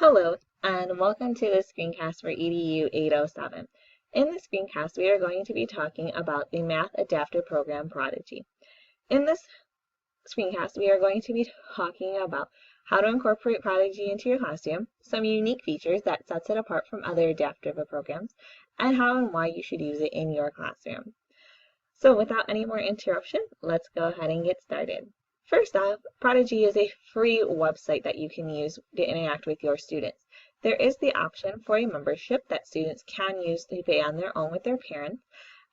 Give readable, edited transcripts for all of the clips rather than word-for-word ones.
Hello, and welcome to the screencast for EDU 807. In this screencast, we are going to be talking about the Math Adaptive Program Prodigy. In this screencast, we are going to be talking about how to incorporate Prodigy into your classroom, some unique features that sets it apart from other adaptive programs, and how and why you should use it in your classroom. So without any more interruption, let's go ahead and get started. First off, Prodigy is a free website that you can use to interact with your students. There is the option for a membership that students can use to pay on their own with their parents,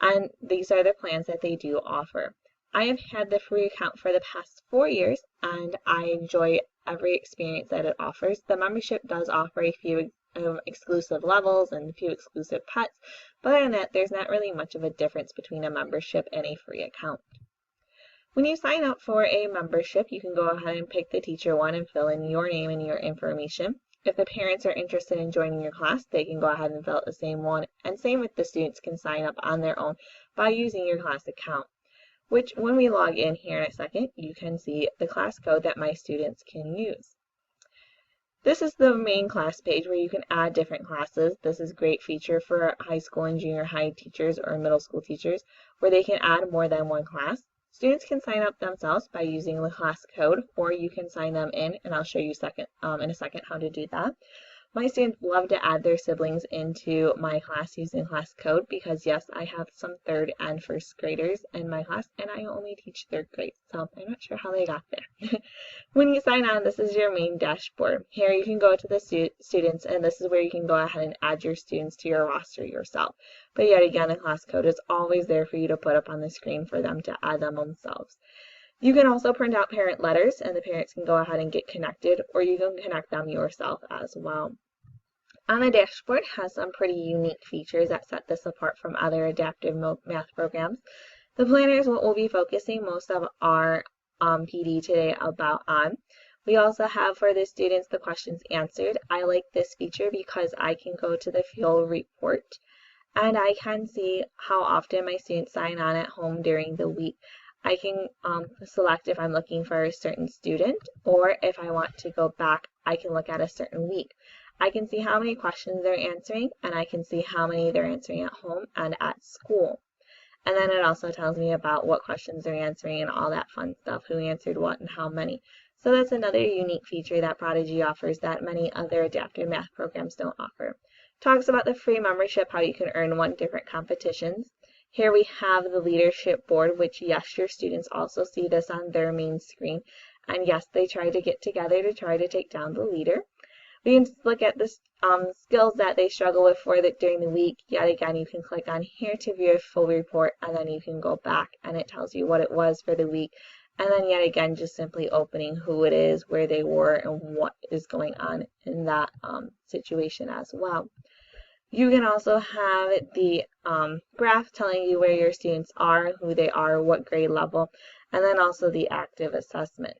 and these are the plans that they do offer. I have had the free account for the past 4 years, and I enjoy every experience that it offers. The membership does offer a few exclusive levels and a few exclusive pets, but other than that, there's not really much of a difference between a membership and a free account. When you sign up for a membership, you can go ahead and pick the teacher one and fill in your name and your information. If the parents are interested in joining your class, they can go ahead and fill out the same one, and same with the students can sign up on their own by using your class account, which when we log in here in a second, you can see the class code that my students can use. This is the main class page where you can add different classes. This is a great feature for high school and junior high teachers or middle school teachers where they can add more than one class. Students can sign up themselves by using the class code, or you can sign them in, and I'll show you in a second how to do that. My students love to add their siblings into my class using class code because, yes, I have some third and first graders in my class, and I only teach third grade, so I'm not sure how they got there. When you sign on, this is your main dashboard. Here you can go to the students, and this is where you can go ahead and add your students to your roster yourself. But yet again, the class code is always there for you to put up on the screen for them to add them themselves. You can also print out parent letters, and the parents can go ahead and get connected, or you can connect them yourself as well. On the dashboard has some pretty unique features that set this apart from other adaptive math programs. The planner is what we'll be focusing most of our PD today on. We also have for the students the questions answered. I like this feature because I can go to the field report and I can see how often my students sign on at home during the week. I can select if I'm looking for a certain student, or if I want to go back, I can look at a certain week. I can see how many questions they're answering, and I can see how many they're answering at home and at school. And then it also tells me about what questions they're answering and all that fun stuff, who answered what and how many. So that's another unique feature that Prodigy offers that many other adaptive math programs don't offer. Talks about the free membership, how you can earn 1 different competitions. Here we have the leadership board, which yes, your students also see this on their main screen. And yes, they try to get together to try to take down the leader. We can look at the skills that they struggle with during the week. Yet again, you can click on here to view a full report, and then you can go back and it tells you what it was for the week. And then yet again, just simply opening who it is, where they were, and what is going on in that situation as well. You can also have the graph telling you where your students are, who they are, what grade level, and then also the active assessment.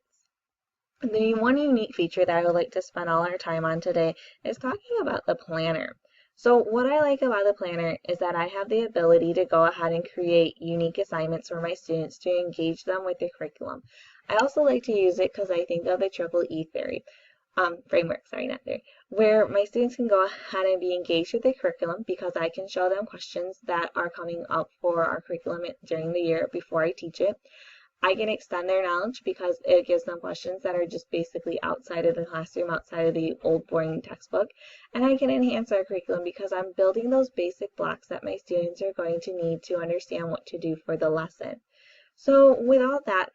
The one unique feature that I would like to spend all our time on today is talking about the planner. So what I like about the planner is that I have the ability to go ahead and create unique assignments for my students to engage them with the curriculum. I also like to use it because I think of the triple E framework, where my students can go ahead and be engaged with the curriculum because I can show them questions that are coming up for our curriculum during the year before I teach it. I can extend their knowledge because it gives them questions that are just basically outside of the classroom, outside of the old boring textbook. And I can enhance our curriculum because I'm building those basic blocks that my students are going to need to understand what to do for the lesson. So with all that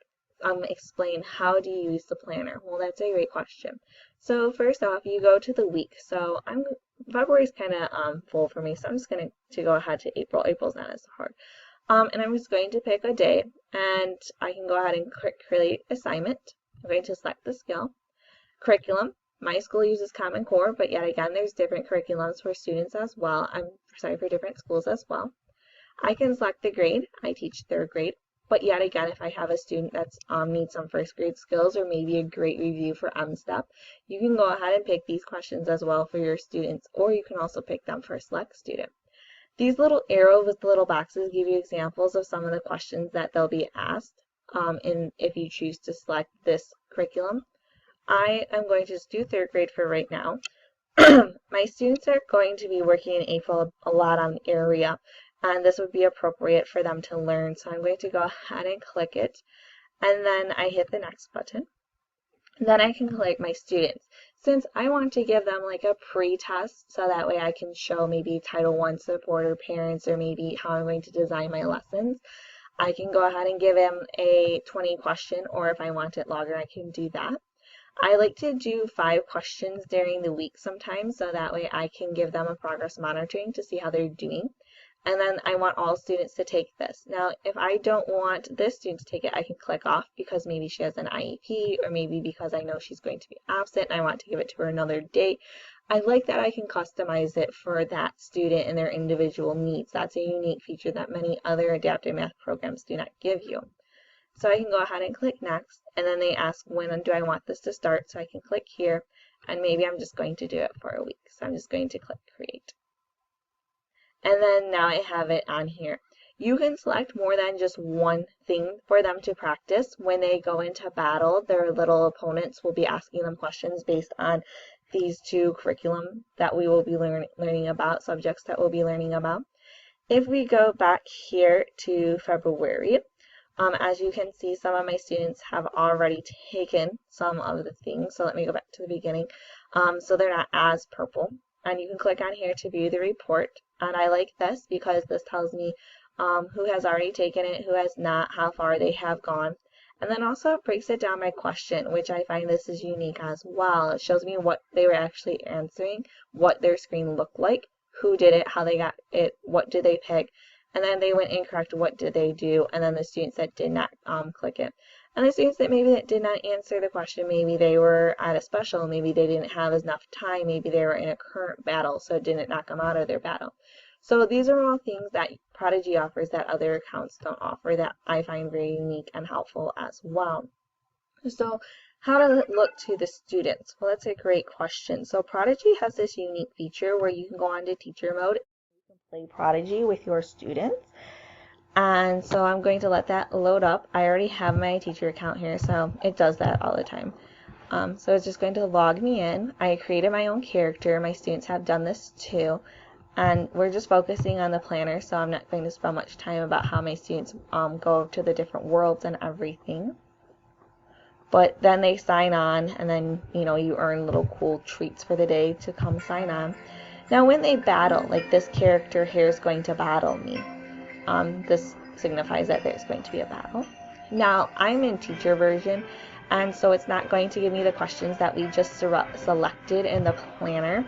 explained, how do you use the planner? Well, that's a great question. So first off, you go to the week. So February is kind of full for me, so I'm just going to go ahead to April. April's not as hard. And I'm just going to pick a day, and I can go ahead and click Create Assignment. I'm going to select the skill. Curriculum. My school uses Common Core, but yet again, there's different curriculums for students as well. For different schools as well. I can select the grade. I teach third grade, but yet again, if I have a student that needs some first grade skills or maybe a great review for M-STEP, you can go ahead and pick these questions as well for your students, or you can also pick them for a select student. These little arrows with the little boxes give you examples of some of the questions that they'll be asked if you choose to select this curriculum. I am going to just do third grade for right now. my students are going to be working in April a lot on area, and this would be appropriate for them to learn. So I'm going to go ahead and click it, and then I hit the next button. Then I can click my students. Since I want to give them like a pre-test, so that way I can show maybe Title I support or parents, or maybe how I'm going to design my lessons, I can go ahead and give them a 20 question, or if I want it longer, I can do that. I like to do 5 questions during the week sometimes, so that way I can give them a progress monitoring to see how they're doing. And then I want all students to take this. Now, if I don't want this student to take it, I can click off because maybe she has an IEP, or maybe because I know she's going to be absent and I want to give it to her another date. I like that I can customize it for that student and their individual needs. That's a unique feature that many other adaptive math programs do not give you. So I can go ahead and click next, and then they ask when do I want this to start, so I can click here, and maybe I'm just going to do it for a week. So I'm just going to click create. And then now I have it on here. You can select more than just one thing for them to practice. When they go into battle, their little opponents will be asking them questions based on these 2 curriculum that we will be learning about, subjects that we'll be learning about. If we go back here to February, as you can see, some of my students have already taken some of the things. So let me go back to the beginning. So they're not as purple. And you can click on here to view the report. And I like this because this tells me who has already taken it, who has not, how far they have gone. And then also it breaks it down by question, which I find this is unique as well. It shows me what they were actually answering, what their screen looked like, who did it, how they got it, what did they pick, and then they went incorrect, what did they do, and then the students that did not click it. And the students that maybe that did not answer the question, maybe they were at a special, maybe they didn't have enough time, maybe they were in a current battle, so it didn't knock them out of their battle. So these are all things that Prodigy offers that other accounts don't offer that I find very unique and helpful as well. So how does it look to the students? Well, that's a great question. So Prodigy has this unique feature where you can go on to teacher mode. You can play Prodigy with your students. And so I'm going to let that load up. I already have my teacher account here, so it does that all the time. So it's just going to log me in. I created my own character. My students have done this too. And we're just focusing on the planner, so I'm not going to spend much time about how my students go to the different worlds and everything. But then they sign on, and then, you know, you earn little cool treats for the day to come sign on. Now when they battle, like this character here is going to battle me. This signifies that there's going to be a battle. Now I'm in teacher version, and so it's not going to give me the questions that we just selected in the planner,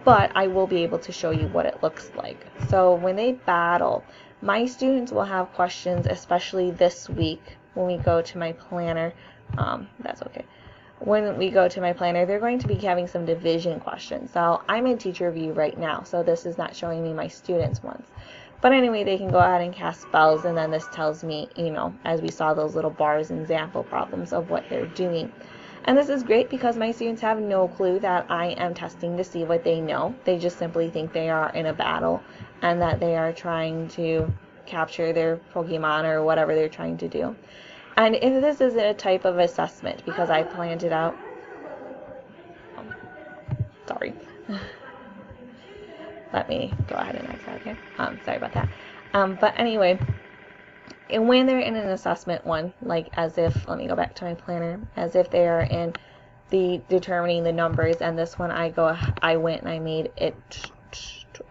but I will be able to show you what it looks like. So when they battle, my students will have questions, especially this week when we go to my planner. That's okay. When we go to my planner, they're going to be having some division questions. So I'm in teacher view right now, so this is not showing me my students' ones. But anyway, they can go ahead and cast spells, and then this tells me, you know, as we saw those little bars and example problems of what they're doing. And this is great because my students have no clue that I am testing to see what they know. They just simply think they are in a battle and that they are trying to capture their Pokemon or whatever they're trying to do. And if this is a type of assessment, because I planned it out, sorry. Let me go ahead and exit, okay? Sorry about that. But anyway, and when they're in an assessment one, like as if, let me go back to my planner, as if they are in the determining the numbers, and this one I went and I made it,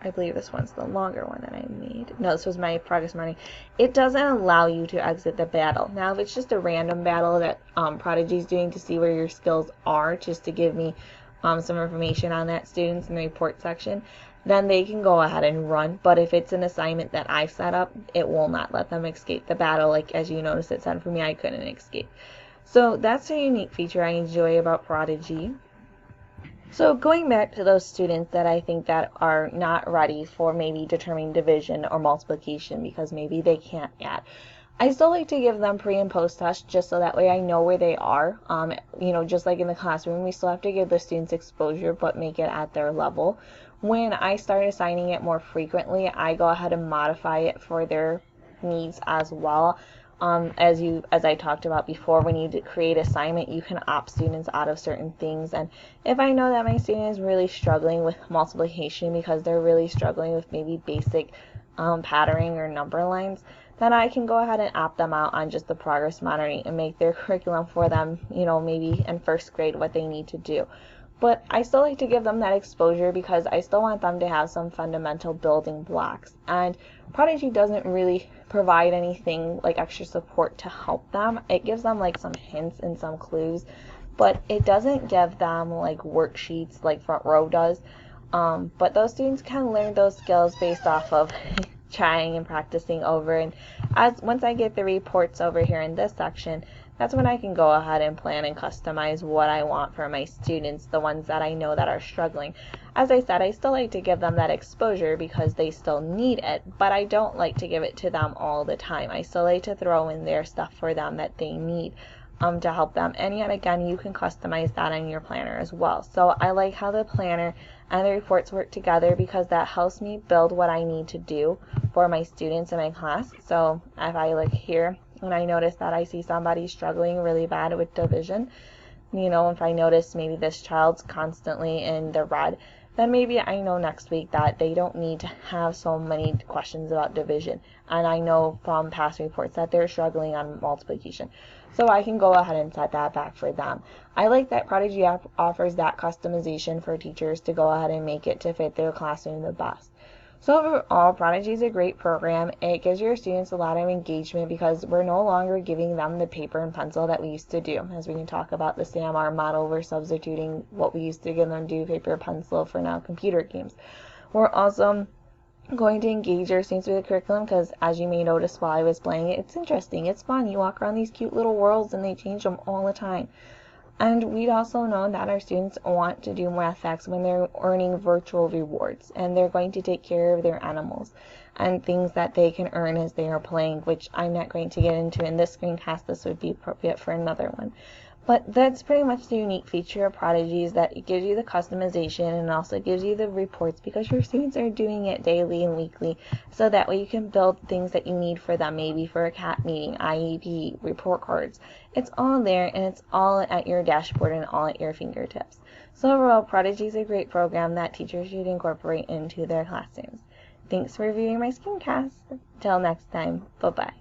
I believe this one's the longer one that I made. No, this was my progress money. It doesn't allow you to exit the battle. Now, if it's just a random battle that Prodigy's doing to see where your skills are, just to give me some information on that students in the report section, then they can go ahead and run. But if it's an assignment that I set up, it will not let them escape the battle. Like as you notice, it said for me I couldn't escape. So that's a unique feature I enjoy about Prodigy. So going back to those students that I think that are not ready for maybe determining division or multiplication because maybe they can't yet, I still like to give them pre and post tests just so that way I know where they are. You know, just like in the classroom, we still have to give the students exposure but make it at their level. When I start assigning it more frequently, I go ahead and modify it for their needs as well. As I talked about before, when you create assignment, you can opt students out of certain things. And if I know that my student is really struggling with multiplication because they're really struggling with maybe basic patterning or number lines, then I can go ahead and opt them out on just the progress monitoring and make their curriculum for them, maybe in first grade what they need to do. But I still like to give them that exposure because I still want them to have some fundamental building blocks. And Prodigy doesn't really provide anything like extra support to help them. It gives them like some hints and some clues, but it doesn't give them like worksheets like Front Row does. But those students can learn those skills based off of trying and practicing over. And once I get the reports over here in this section, that's when I can go ahead and plan and customize what I want for my students, the ones that I know that are struggling. As I said, I still like to give them that exposure because they still need it, but I don't like to give it to them all the time. I still like to throw in their stuff for them that they need to help them. And yet again, you can customize that in your planner as well. So I like how the planner and the reports work together because that helps me build what I need to do for my students in my class. So if I look here, when I notice that I see somebody struggling really bad with division, if I notice maybe this child's constantly in the red, then maybe I know next week that they don't need to have so many questions about division. And I know from past reports that they're struggling on multiplication. So I can go ahead and set that back for them. I like that Prodigy offers that customization for teachers to go ahead and make it to fit their classroom the best. So overall, Prodigy is a great program. It gives your students a lot of engagement because we're no longer giving them the paper and pencil that we used to do. As we can talk about the SAMR model, we're substituting what we used to give them do paper pencil for now computer games. We're also going to engage our students with the curriculum because, as you may notice while I was playing it, it's interesting, it's fun. You walk around these cute little worlds and they change them all the time. And we'd also know that our students want to do math facts when they're earning virtual rewards, and they're going to take care of their animals and things that they can earn as they are playing, which I'm not going to get into in this screencast. This would be appropriate for another one. But that's pretty much the unique feature of Prodigy, is that it gives you the customization and also gives you the reports because your students are doing it daily and weekly, so that way you can build things that you need for them, maybe for a CAT meeting, IEP, report cards. It's all there and it's all at your dashboard and all at your fingertips. So overall, Prodigy is a great program that teachers should incorporate into their classrooms. Thanks for reviewing my screencast. Till next time, bye-bye.